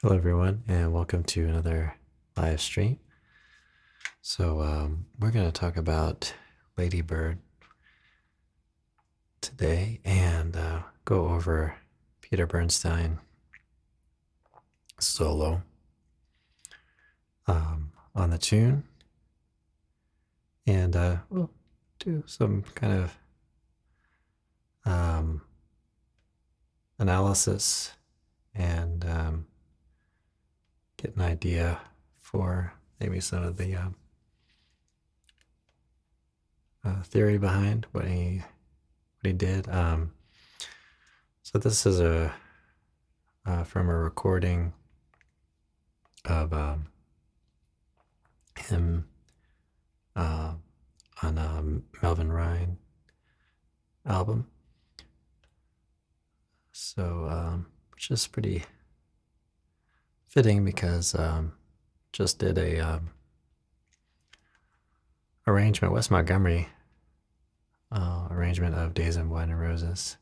Hello, everyone, and welcome to another live stream. We're going to talk about Lady Bird today and go over Peter Bernstein solo on the tune, and we'll do some kind of analysis and get an idea for maybe some of the theory behind what he did. So this is from a recording of him on a Melvin Ryan album. So which is pretty fitting because just did a arrangement, Wes Montgomery arrangement of Days of Wine and Roses.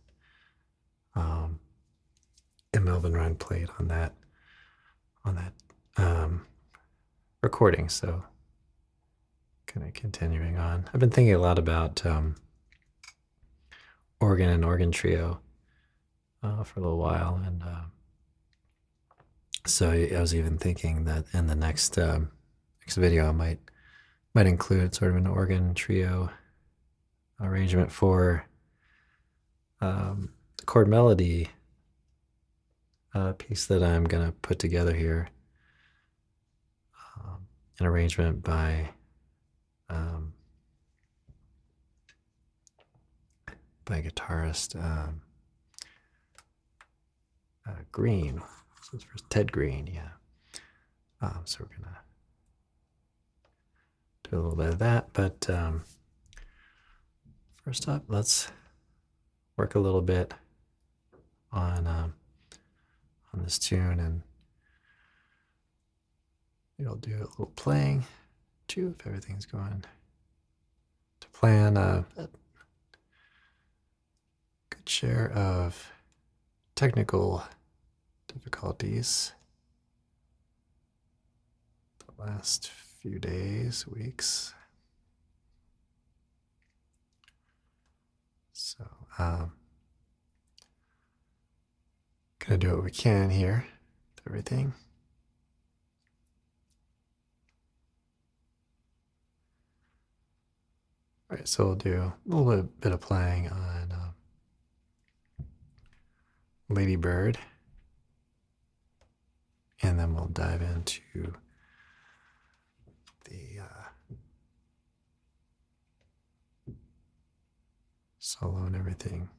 And Melvin Ryan played on that recording. So kind of continuing on. I've been thinking a lot about organ and organ trio for a little while, and so I was even thinking that in the next video I might include sort of an organ trio arrangement for the chord melody piece that I'm going to put together here. An arrangement by guitarist Green. So it's for Ted Green, yeah. So we're gonna do a little bit of that, but first up, let's work a little bit on this tune, and we'll do a little playing too if everything's going to plan. A good share of technical difficulties the last few days, weeks. So gonna do what we can here with everything. All right, so we'll do a little bit of playing on Lady Bird, and then we'll dive into the solo and everything.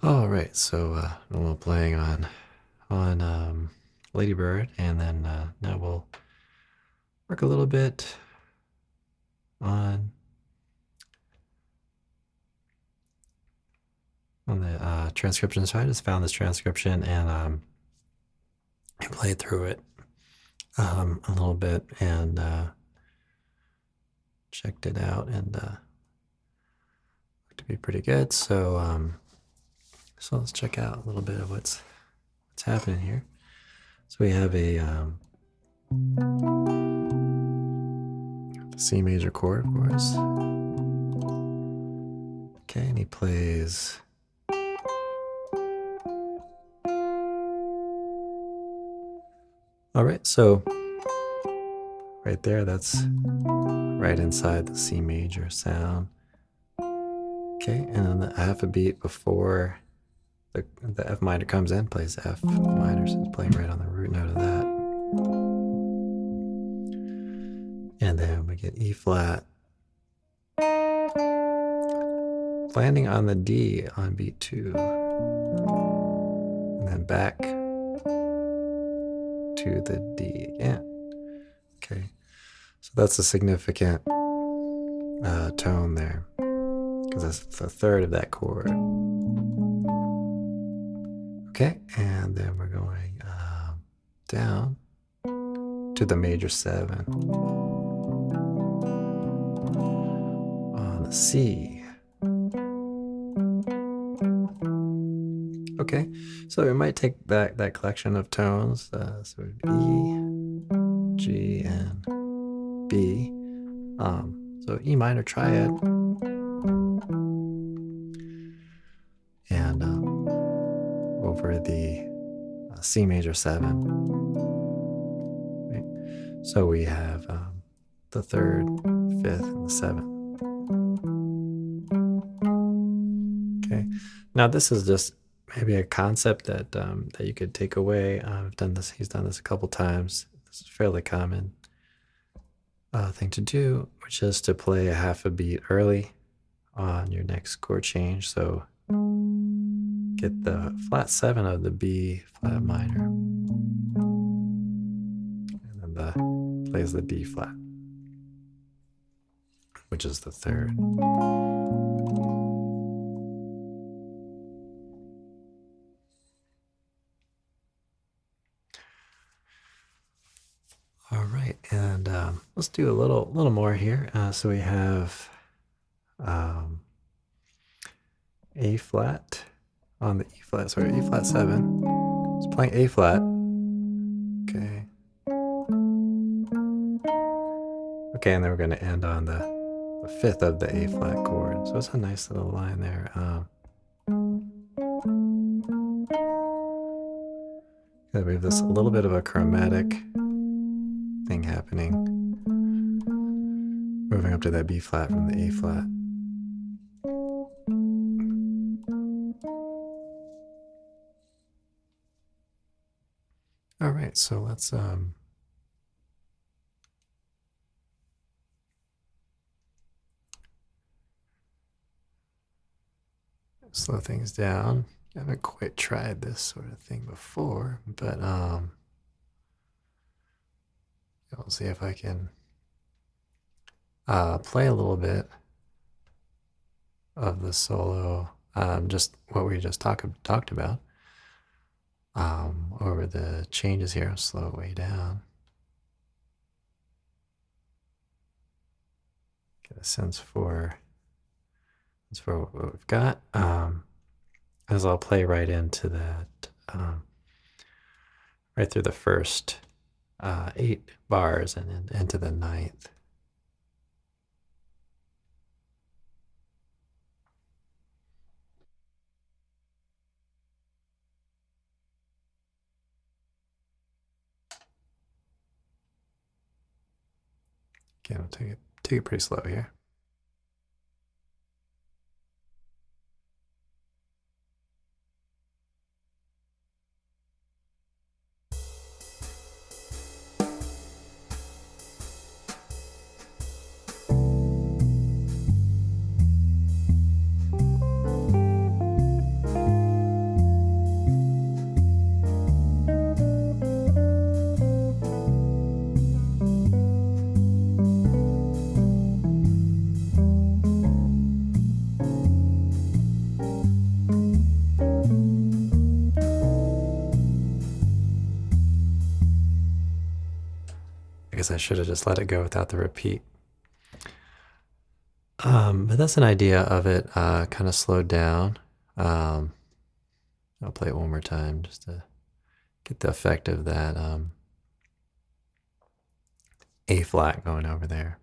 All right, so we're playing on Ladybird, and then now we'll work a little bit on the transcription. So I just found this transcription and I played through it a little bit and checked it out, and looked to be pretty good. So so let's check out a little bit of what's happening here. So we have a C major chord, of course. Okay, and he plays all right, so right there, that's right inside the C major sound. Okay, and then the half a beat before the F minor comes in, plays F minor, so it's playing right on the root note of that. And then we get E flat, landing on the D on beat 2, and then back to the D again. Okay, so that's a significant tone there, because that's the third of that chord. Okay, and then we're going down to the major 7 on the C. Okay, so we might take that collection of tones, so E, G, and B. So E minor triad, and over the C major 7. Right? So we have the 3rd, 5th, and the 7th. Okay, now this is just maybe a concept that that you could take away. I've done this. He's done this a couple times. This is a fairly common thing to do, which is to play a half a beat early on your next chord change. So get the flat 7 of the B flat minor, and then plays the D flat, which is the 3rd. All right, and let's do a little more here. So we have A flat on the E flat. Sorry, E flat 7. It's playing A flat. Okay. Okay, and then we're going to end on the 5th of the A flat chord. So it's a nice little line there. We have this a little bit of a chromatic thing happening, moving up to that B flat from the A flat. All right, so let's slow things down. I haven't quite tried this sort of thing before, but we'll see if I can play a little bit of the solo, just what we just talked about, over the changes here. I'll slow it way down. Get a sense for what we've got. As I'll play right into that, right through the first 8 bars and into the 9th. Okay, I'll take it pretty slow here. guess I should have just let it go without the repeat. But that's an idea of it kind of slowed down. I'll play it one more time just to get the effect of that A flat going over there.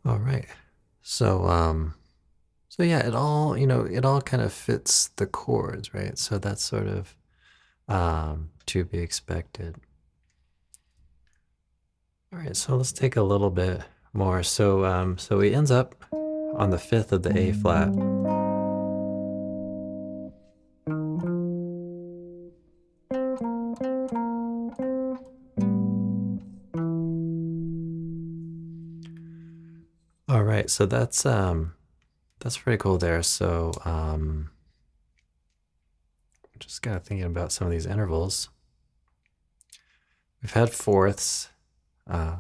All right. So yeah, it all, it all kind of fits the chords, right? So that's sort of to be expected. All right, so let's take a little bit more. So he ends up on the fifth of the A flat. All right, so that's pretty cool there. So just kind of thinking about some of these intervals. We've had fourths a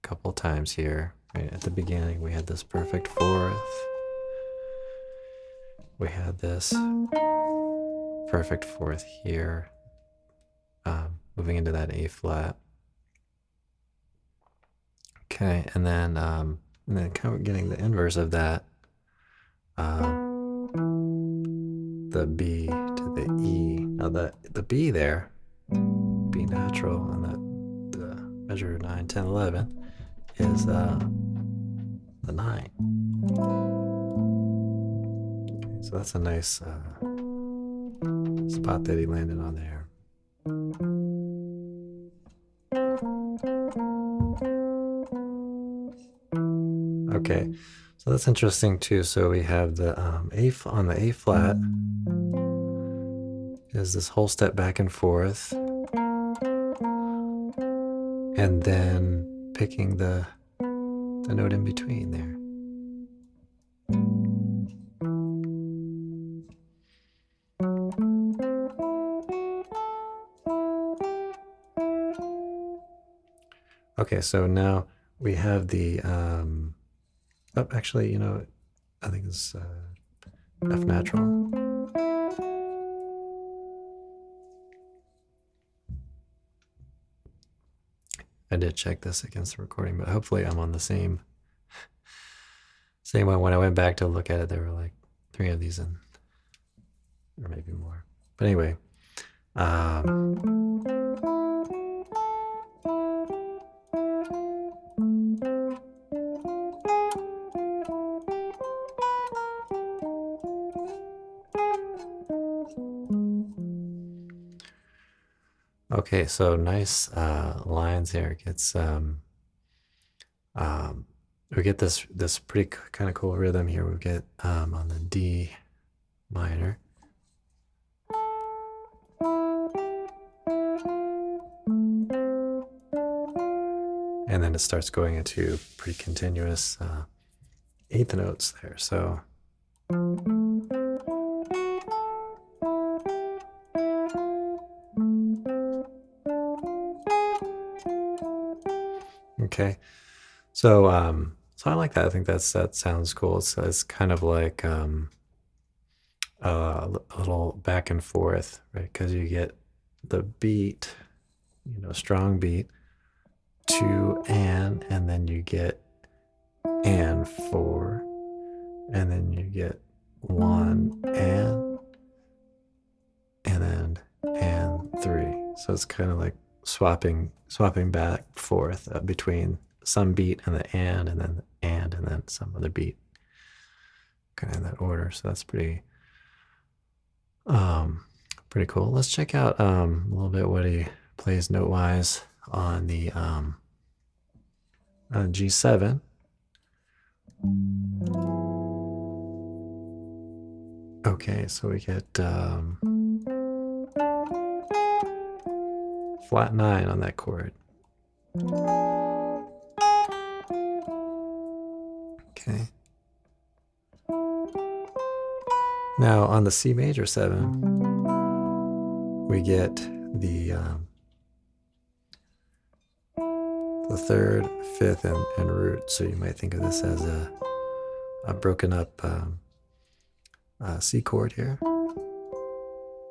couple times here. Right at the beginning, we had this perfect fourth. We had this perfect fourth here, moving into that A flat. Okay, and then kind of getting the inverse of that, the B to the E. Now the B there, B natural, and the measure 9, 10, 11 is the 9. Okay, so that's a nice spot that he landed on there. Okay, so that's interesting too. So we have the A on the A flat is this whole step back and forth, and then picking the note in between there. Okay, so now we have the actually, I think it's F natural. I did check this against the recording, but hopefully I'm on the same one. When I went back to look at it, there were like 3 of these in, or maybe more. But anyway, okay, so nice lines here. It gets we get this pretty kind of cool rhythm here. We get on the D minor. And then it starts going into pretty continuous eighth notes there. So okay, so I like that. I think that sounds cool. It's kind of like a little back and forth, right? Because you get the beat, strong beat, 2 and then you get and 4, and then you get 1 and then and 3. So it's kind of like swapping back forth between some beat and the and then and then some other beat, kind of in that order. So that's pretty cool. Let's check out a little bit what he plays note wise on the G7. Okay, so we get flat 9 on that chord. Okay. Now on the C major 7, we get the 3rd, 5th, and root. So you might think of this as a broken up C chord here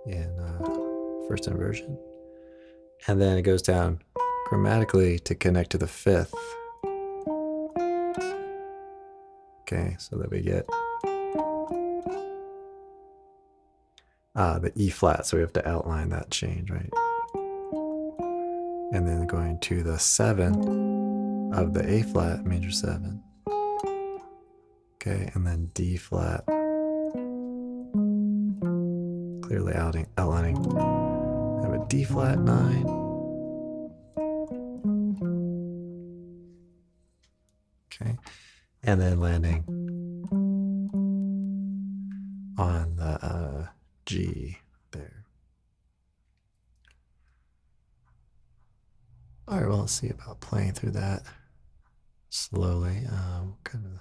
in first inversion. And then it goes down chromatically to connect to the 5th. Okay, so that we get the E flat, so we have to outline that change, right? And then going to the 7 of the A flat, major 7. Okay, and then D flat. Clearly outlining. I have a D flat 9. Okay, and then landing on the G there. All right, well, let's see about playing through that slowly. Kind of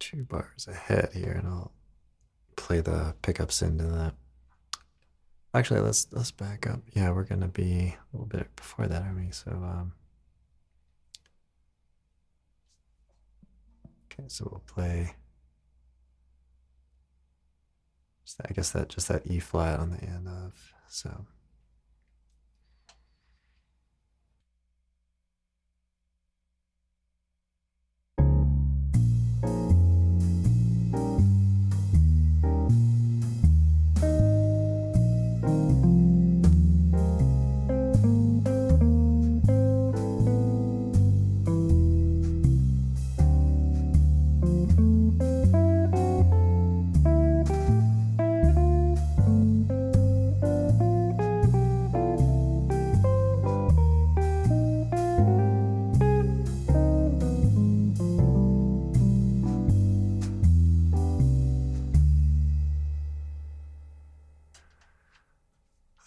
2 bars ahead here, and I'll play the pickups into that. Actually, let's back up. Yeah, we're gonna be a little bit before that, aren't we? So okay, so we'll play. I guess just that E flat on the end of, so.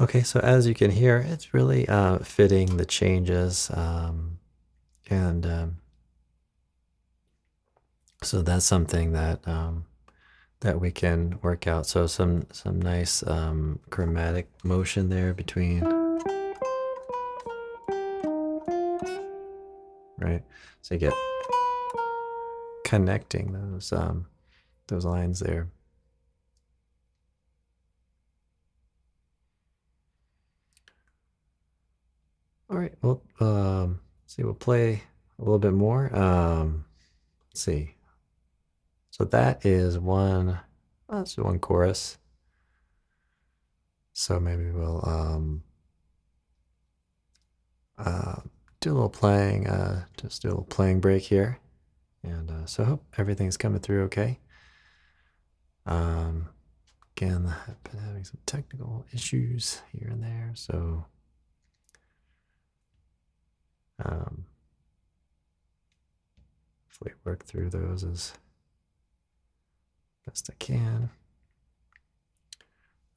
Okay, so as you can hear, it's really fitting the changes, and so that's something that that we can work out. So some nice chromatic motion there between, right? So you get connecting those lines there. All right, well, see, we'll play a little bit more. Let's see. So that is that's one chorus. So maybe we'll do a little playing, just do a little playing break here. And so I hope everything's coming through okay. Again, I've been having some technical issues here and there, so hopefully work through those as best I can.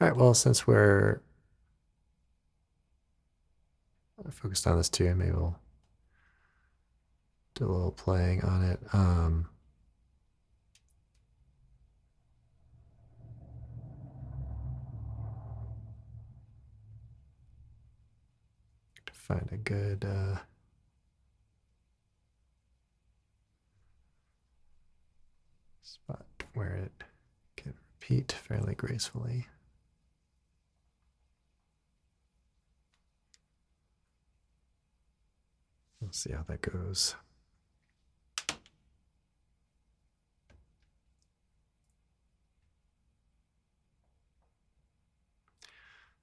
All right, well, since we're focused on this tune, maybe we'll do a little playing on it. To find a good spot where it can repeat fairly gracefully. We'll see how that goes.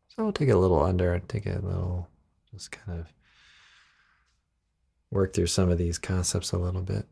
So we'll take it a little under, take it a little, just kind of work through some of these concepts a little bit.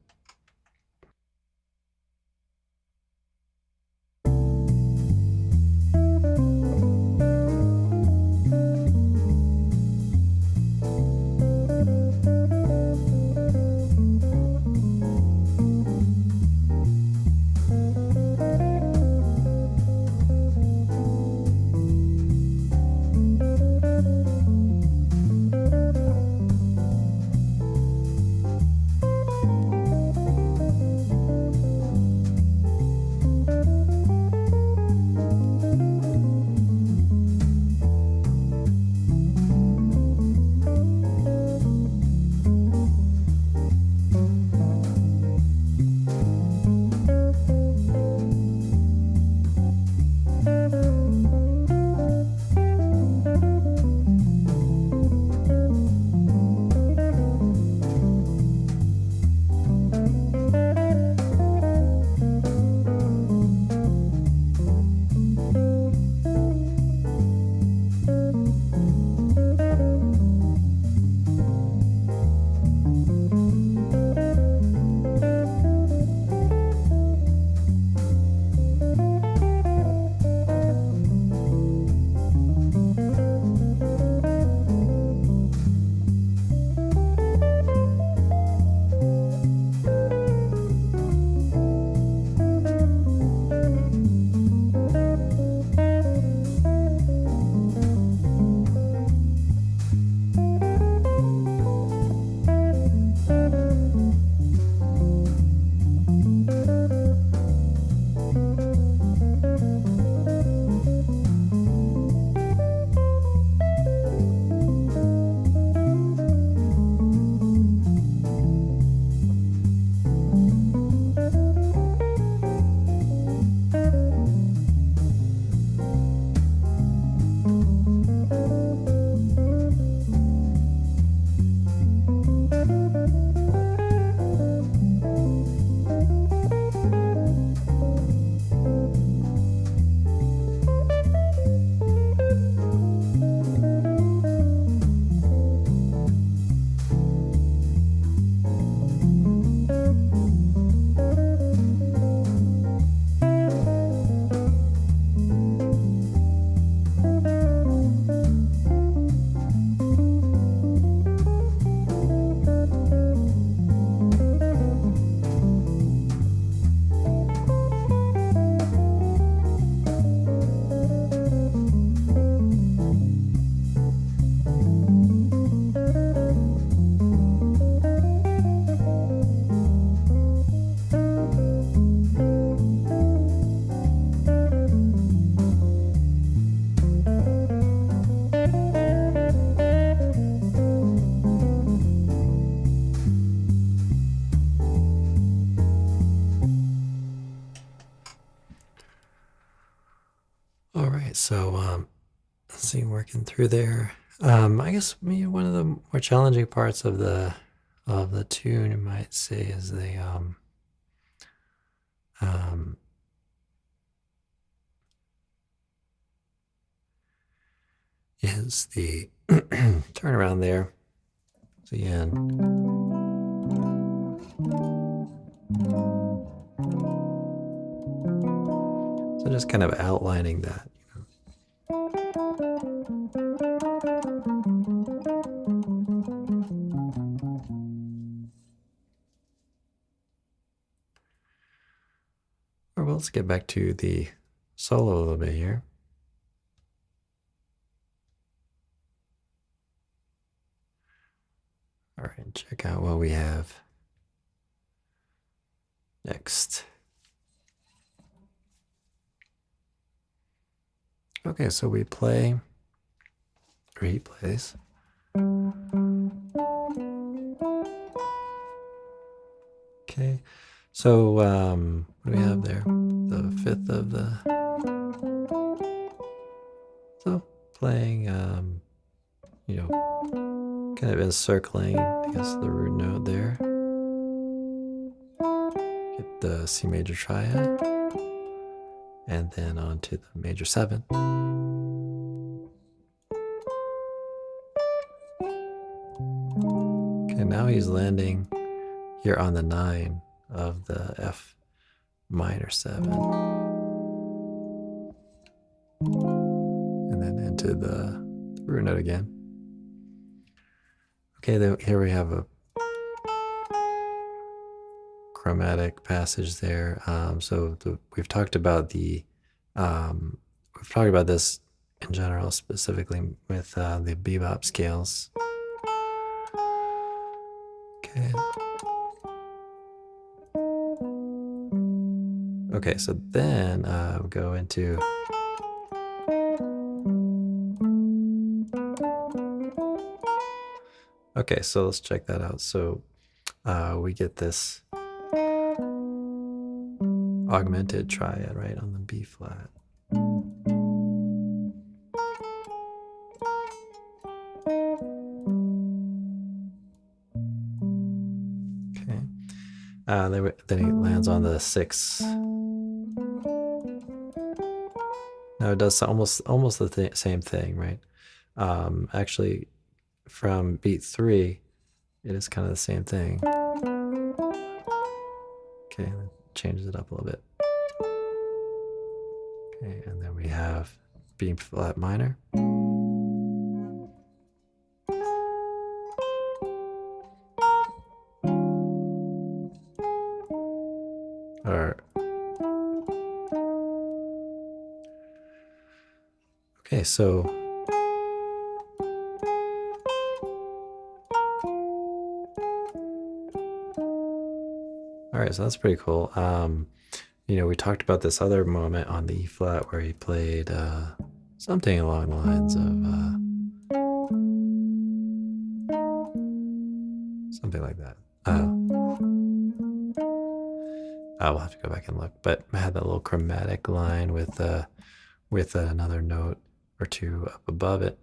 so let's see, working through there. I guess maybe one of the more challenging parts of the tune, you might say, is the is the turnaround there. So again, so just kind of outlining that. Well, let's get back to the solo a little bit here. All right, check out what we have next. Okay, so we play, or he plays. Okay, so what do we have there? The fifth of the, so playing, you know, kind of encircling, I guess, the root note there. Get the C major triad, and then on to the major 7. Okay, now he's landing here on the 9 of the F minor 7. And then into the root note again. Okay, then here we have a chromatic passage there. We've talked about the we've talked about this in general, specifically with the bebop scales. Okay. Okay, so then we'll go into okay, so let's check that out. So we get this augmented triad, right, on the B flat. Okay. Then he lands on the 6. Now it does almost the same thing, right? Actually, from beat 3, it is kind of the same thing. Okay, changes it up a little bit. Okay, and then we have B flat minor. Okay, so all right, so that's pretty cool. We talked about this other moment on the E flat where he played something along the lines of something like that. I'll have to go back and look, but I had that little chromatic line with another note or 2 up above it.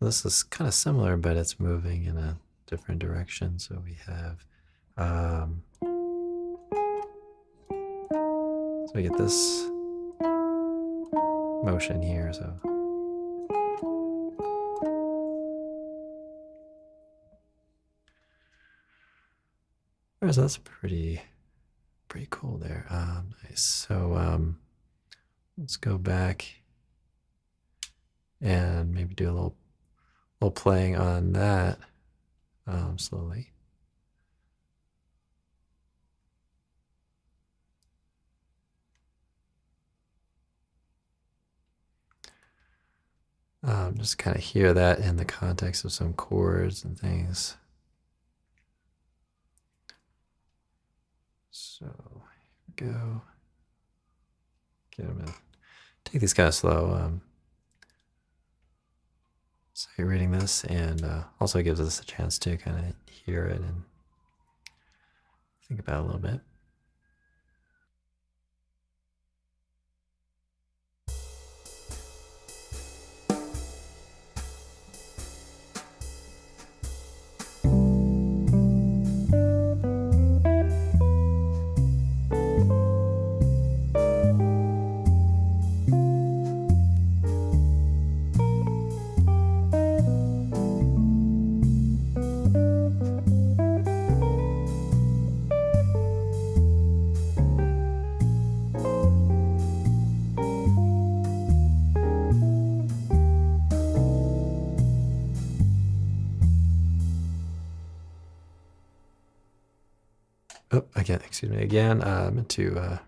This is kind of similar, but it's moving in a different direction. So we have, so we get this motion here. So that's pretty cool there. Nice. So let's go back and maybe do a little playing on that slowly. Just kind of hear that in the context of some chords and things. So here we go. Get them in. Take these kind of slow. So you're reading this, and also gives us a chance to kind of hear it and think about it a little bit. again, excuse me, again, I meant to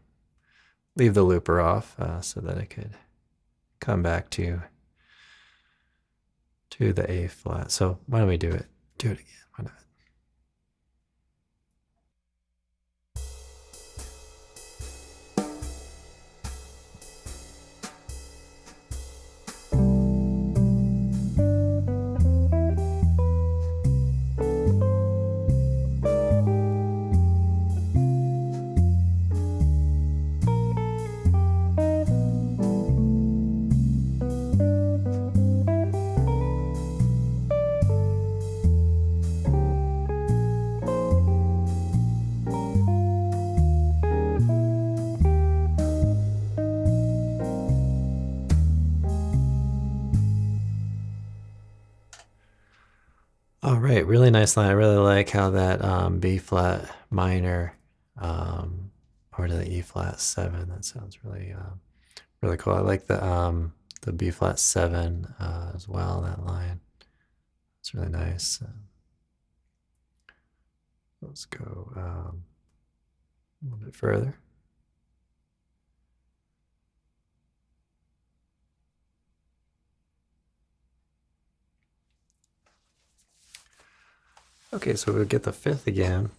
leave the looper off so that I could come back to the A flat. So why don't we do it? Do it again. Why not? All right, really nice line. I really like how that B flat minor over to the E flat 7. That sounds really really cool. I like the B flat 7 as well. That line, it's really nice. Let's go a little bit further. Okay, so we'll get the 5th again.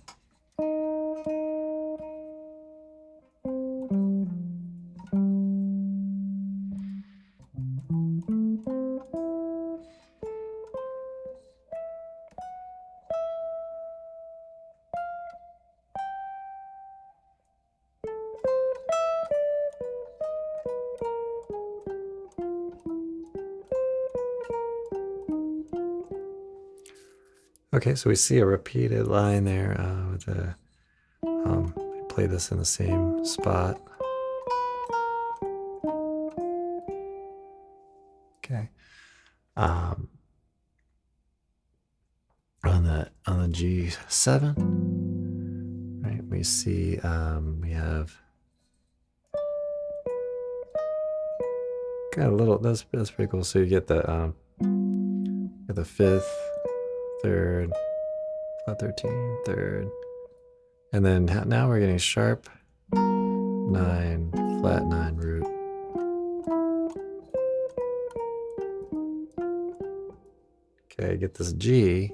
Okay, so we see a repeated line there with the play this in the same spot. Okay. On the G7, right? We see we have got a little. That's pretty cool. So you get the 5th, 3rd, flat 13, 3rd, and then now we're getting sharp 9, flat 9 root. Okay, get this G.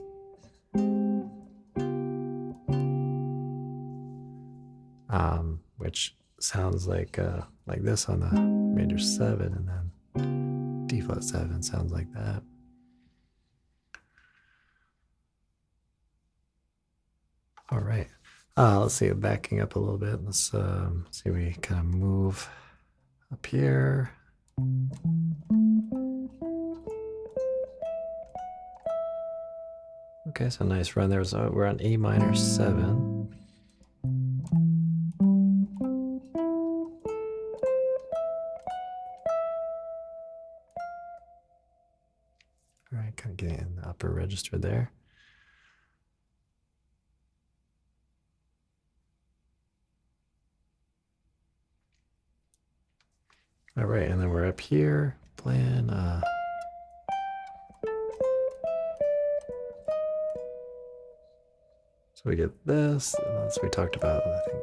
Which sounds like this on the major 7, and then D flat 7 sounds like that. All right. Let's see, backing up a little bit. Let's see, we kind of move up here. Okay, so nice run there. So we're on A minor 7. All right, kind of getting in the upper register there. All right, and then we're up here playing so we get this, that's what we talked about, I think.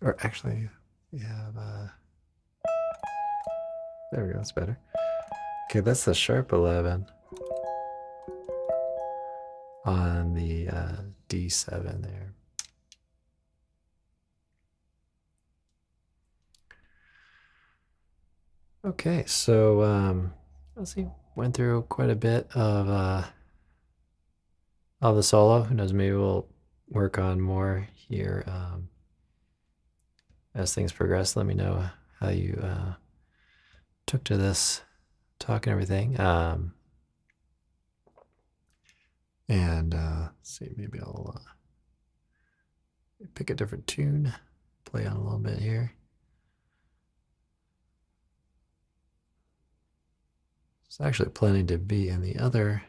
Or actually, we have there we go, that's better. Okay, that's the sharp 11 on the D7 there. Okay, so let's see, went through quite a bit of the solo. Who knows, maybe we'll work on more here as things progress. Let me know how you took to this talk and everything. And let's see, maybe I'll pick a different tune, play on a little bit here. was actually planning to be in the other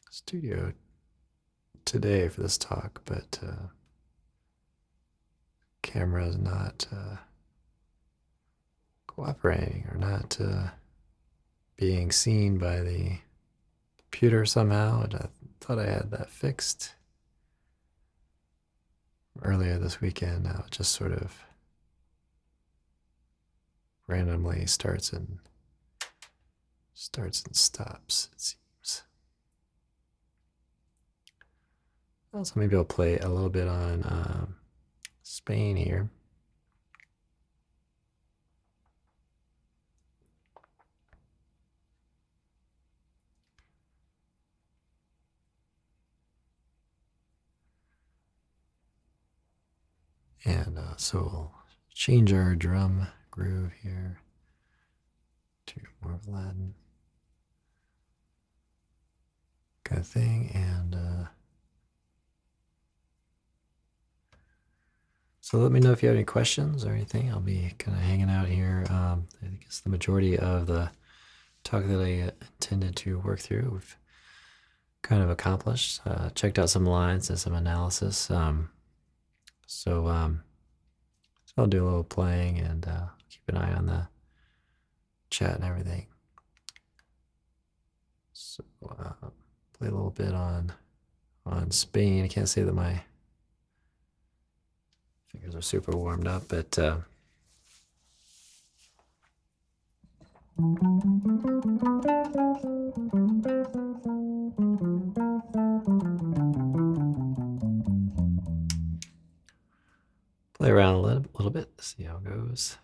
studio today for this talk, but camera is not cooperating or not being seen by the computer somehow. And I thought I had that fixed earlier this weekend. Now it just sort of randomly starts and stops, it seems. So maybe I'll play a little bit on Spain here. And so we'll change our drum groove here to more of Latin kind of thing. And so let me know if you have any questions or anything. I'll be kind of hanging out here. I guess the majority of the talk that I intended to work through, we've kind of accomplished. Checked out some lines and some analysis. So I'll do a little playing and keep an eye on the chat and everything. So play a little bit on Spain. I can't say that my fingers are super warmed up, but play around a little bit, see how it goes.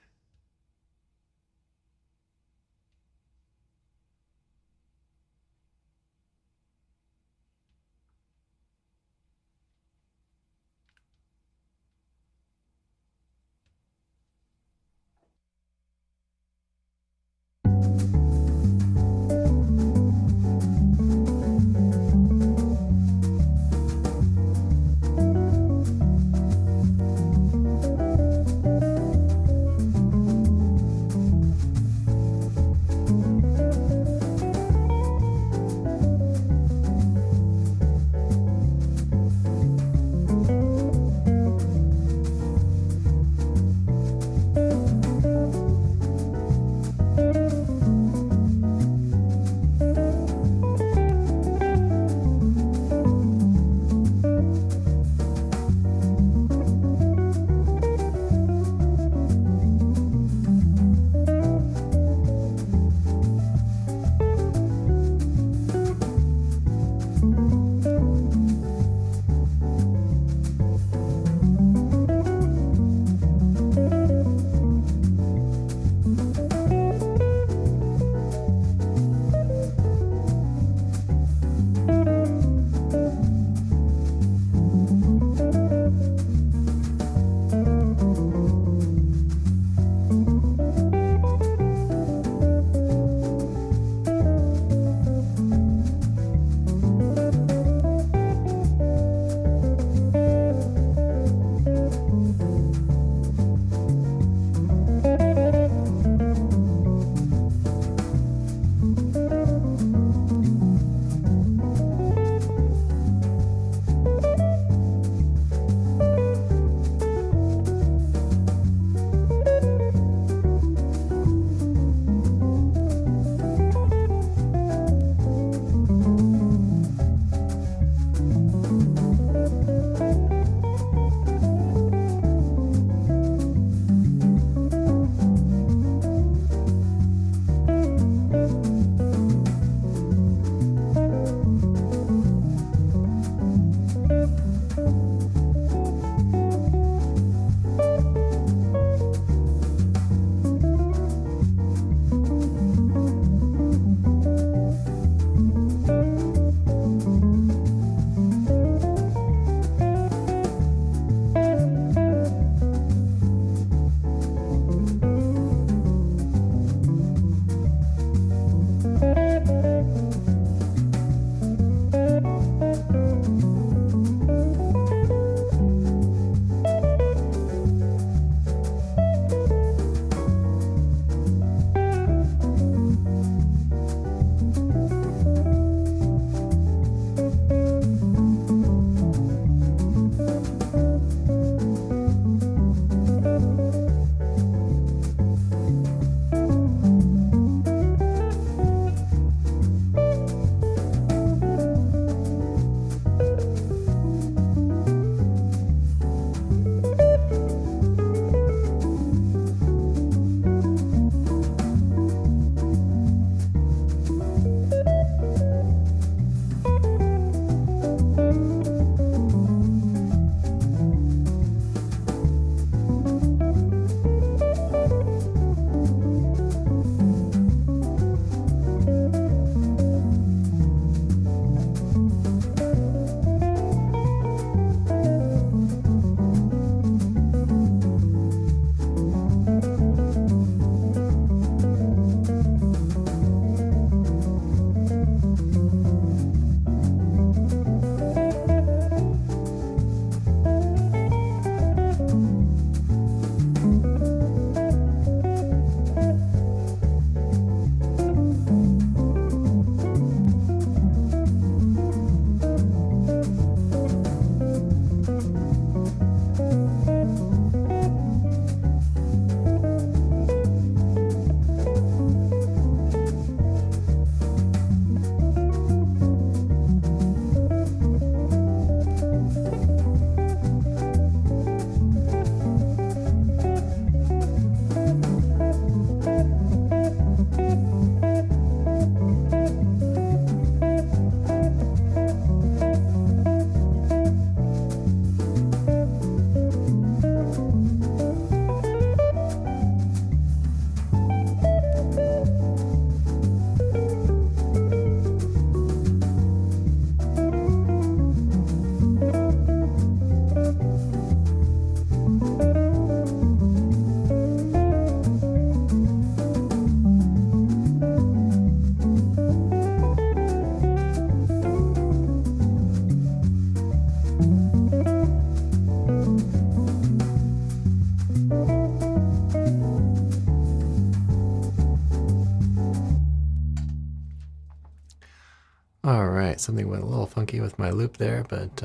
All right, something went a little funky with my loop there, but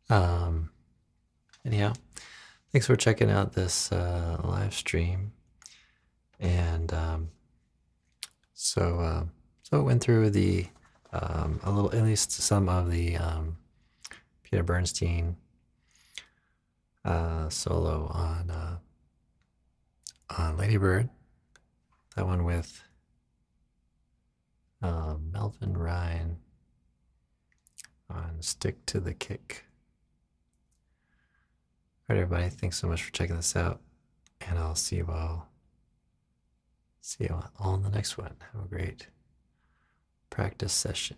um, anyhow, thanks for checking out this live stream. And so it went through the a little, at least some of the Peter Bernstein solo on Lady Bird. That one with Melvin Ryan on Stick to the Kick. All right, everybody, thanks so much for checking this out, and I'll see you all in the next one. Have a great practice session.